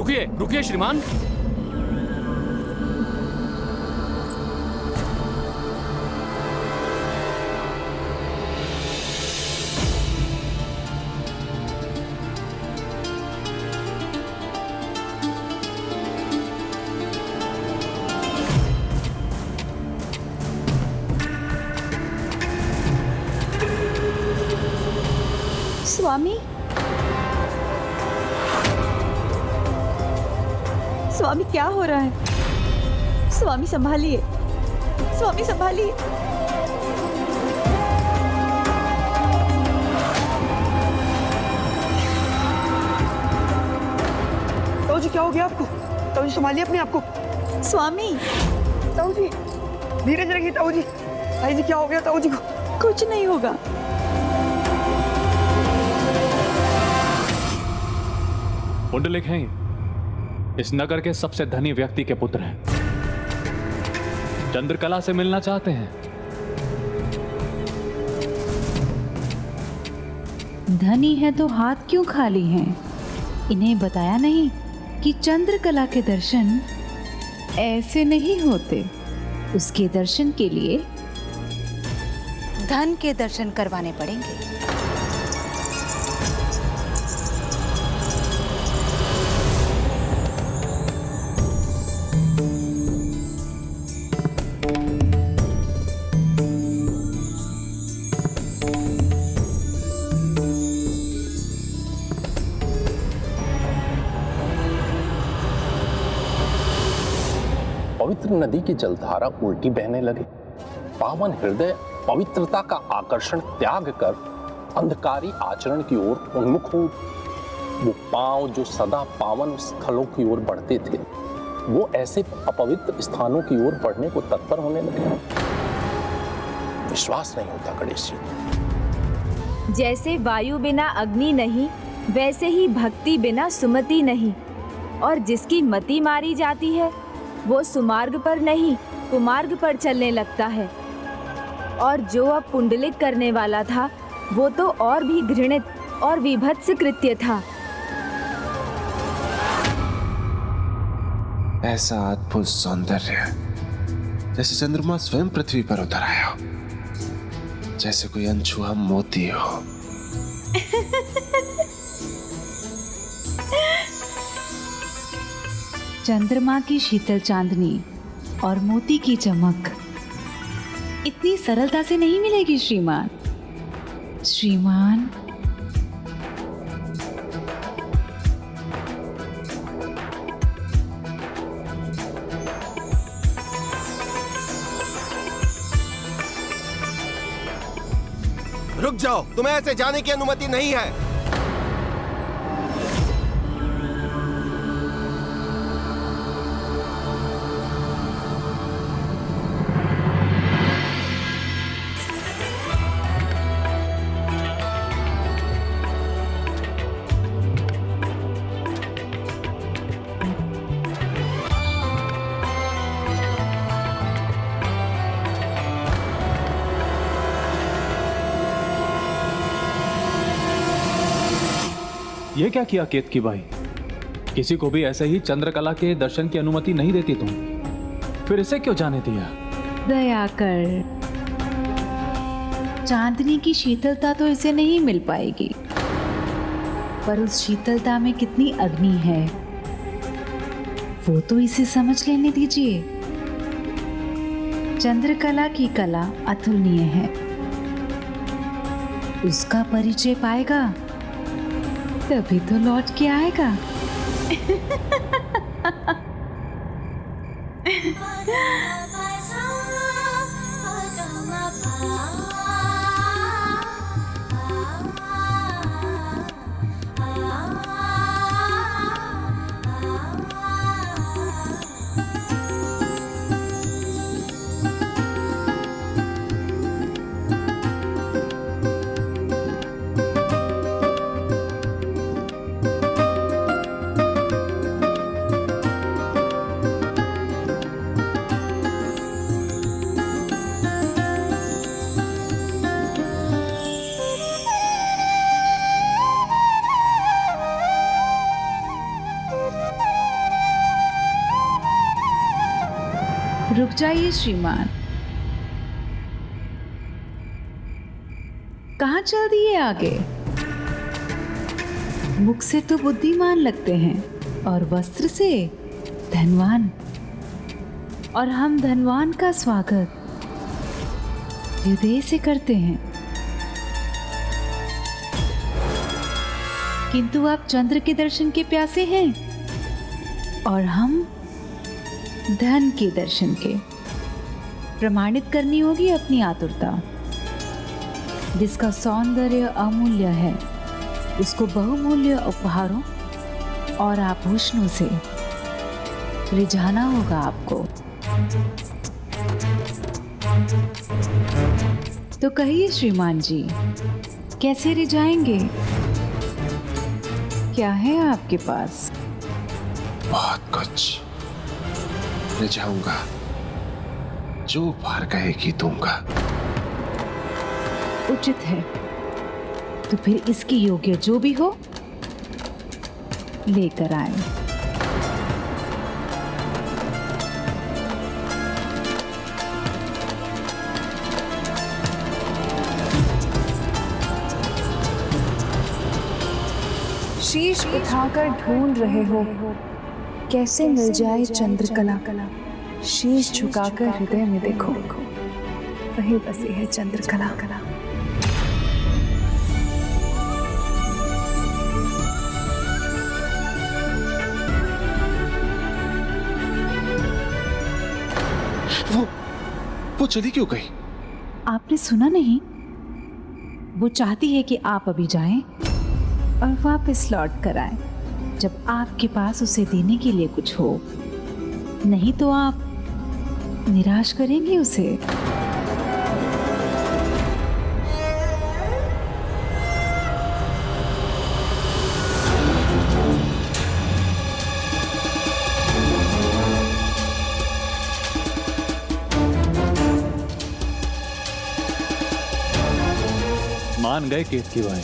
रुकिए रुकिए श्रीमान। स्वामी, स्वामी क्या हो रहा है? स्वामी संभालिए, स्वामी संभालिए। ताऊ जी क्या हो गया आपको? ताऊ जी संभालिए अपने आप को। स्वामी, ताऊ जी धीरे से रखिए। ताऊ जी, भाई जी क्या हो गया ताऊ जी को? कुछ नहीं होगा। पुंडलिक हैं, इस नगर के सबसे धनी व्यक्ति के पुत्र हैं। चंद्रकला से मिलना चाहते हैं। धनी है तो हाथ क्यों खाली हैं? इन्हें बताया नहीं कि चंद्रकला के दर्शन ऐसे नहीं होते। उसके दर्शन के लिए धन के दर्शन करवाने पड़ेंगे। पवित्र नदी की जलधारा उल्टी बहने लगे। पावन हृदय पवित्रता का आकर्षण त्याग कर अंधकारी आचरण की ओर उन्मुख हो। वो पांव जो सदा पावन स्थलों की ओर बढ़ते थे, वो ऐसे अपवित्र स्थानों की ओर बढ़ने को तत्पर होने लगे। विश्वास नहीं होता गणेश जी। जैसे वायु बिना अग्नि नहीं, वैसे ही भक्ति बिना सुमति नहीं। और जिसकी मति मारी जाती है वो सुमार्ग पर नहीं कुमार्ग पर चलने लगता है। और जो अब पुंडलिक करने वाला था वो तो और भी घृणित और विभत्स कृत्य था। ऐसा अद्भुत सौंदर्य जैसे चंद्रमा स्वयं पृथ्वी पर उतर आया हो, जैसे कोई अनछुआ मोती हो। चंद्रमा की शीतल चांदनी और मोती की चमक इतनी सरलता से नहीं मिलेगी श्रीमान। श्रीमान, रुक जाओ, तुम्हें ऐसे जाने की अनुमति नहीं है। ये क्या किया केतकी बाई? किसी को भी ऐसे ही चंद्रकला के दर्शन की अनुमति नहीं देती तुम, फिर इसे क्यों जाने दिया? दया कर। चांदनी की शीतलता तो इसे नहीं मिल पाएगी, पर उस शीतलता में कितनी अग्नि है वो तो इसे समझ लेने दीजिए। चंद्रकला की कला अतुलनीय है। उसका परिचय पाएगा तभी तो लौट के आएगा। रुक जाइए श्रीमान, कहाँ चल दिए आगे? मुख से तो बुद्धिमान लगते हैं और वस्त्र से धनवान, और हम धनवान का स्वागत हृदय से करते हैं। किंतु आप चंद्र के दर्शन के प्यासे हैं और हम धन के दर्शन के। प्रमाणित करनी होगी अपनी आतुरता। जिसका सौंदर्य अमूल्य है उसको बहुमूल्य उपहारों और आभूषणों से रिझाना होगा आपको। तो कहिए श्रीमान जी, कैसे रिझाएंगे? क्या है आपके पास? बहुत कुछ रिझाऊंगा, जो उपहार कहेगी दूंगा। उचित है, तो फिर इसकी योग्य जो भी हो लेकर आए। शीश उठाकर ढूंढ रहे हो कैसे मिल जाए चंद्रकला। शीश झुकाकर हृदय में देखो, वही बसी है चंद्रकला। वो चली क्यों गई? आपने सुना नहीं? वो चाहती है कि आप अभी जाएं और वापस लौट कर आए जब आपके पास उसे देने के लिए कुछ हो। नहीं तो आप निराश करेंगे उसे। मान गए केतकी भाई,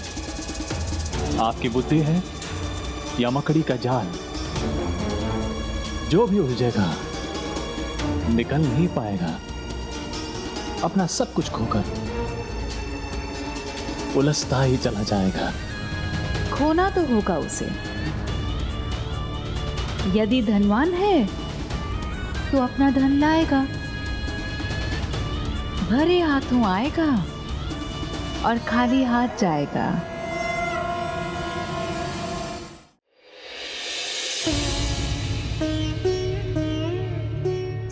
आपकी बुद्धि है या मकड़ी का जाल, जो भी उलझेगा निकल नहीं पाएगा। अपना सब कुछ खोकर उलझता ही चला जाएगा। खोना तो होगा उसे। यदि धनवान है तो अपना धन लाएगा, भरे हाथों आएगा और खाली हाथ जाएगा।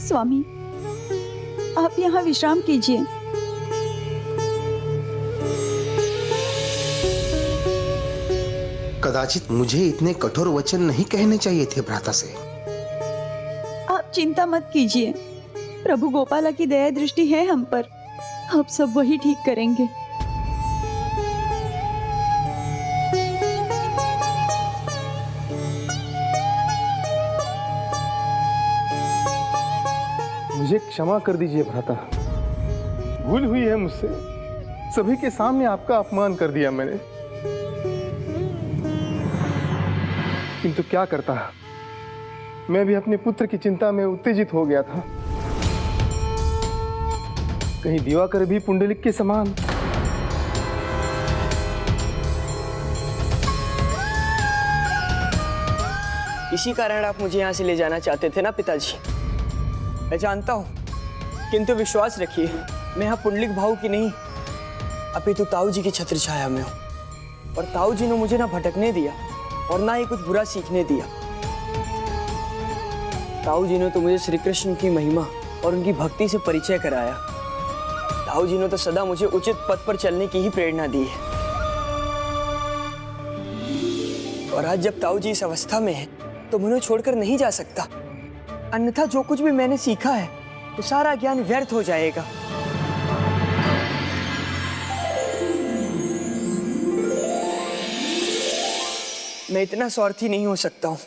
स्वामी, आप यहाँ विश्राम कीजिए। कदाचित मुझे इतने कठोर वचन नहीं कहने चाहिए थे भ्राता से। आप चिंता मत कीजिए, प्रभु गोपाला की दया दृष्टि है हम पर। अब सब वही ठीक करेंगे। मुझे क्षमा कर दीजिए भ्राता, भूल हुई है मुझसे। सभी के सामने आपका अपमान कर दिया मैंने, किंतु क्या करता, मैं भी अपने पुत्र की चिंता में उत्तेजित हो गया था। कहीं दिवाकर भी पुंडलिक के समान। इसी कारण आप मुझे यहाँ से ले जाना चाहते थे ना पिताजी? मैं जानता हूँ, किंतु विश्वास रखिए, मैं यहाँ पुंडलिक भाऊ की नहीं अपितु ताऊ जी की छत्र छाया में हूँ। और ताऊ जी ने मुझे ना भटकने दिया और ना ही कुछ बुरा सीखने दिया। ताऊ जी ने तो मुझे श्री कृष्ण की महिमा और उनकी भक्ति से परिचय कराया। ताऊ जी ने तो सदा मुझे उचित पथ पर चलने की ही प्रेरणा दी है। और आज जब ताऊ जी इस अवस्था में है तो मुझे छोड़कर नहीं जा सकता, अन्यथा जो कुछ भी मैंने सीखा है वो सारा ज्ञान व्यर्थ हो जाएगा। मैं इतना स्वार्थी नहीं हो सकता हूँ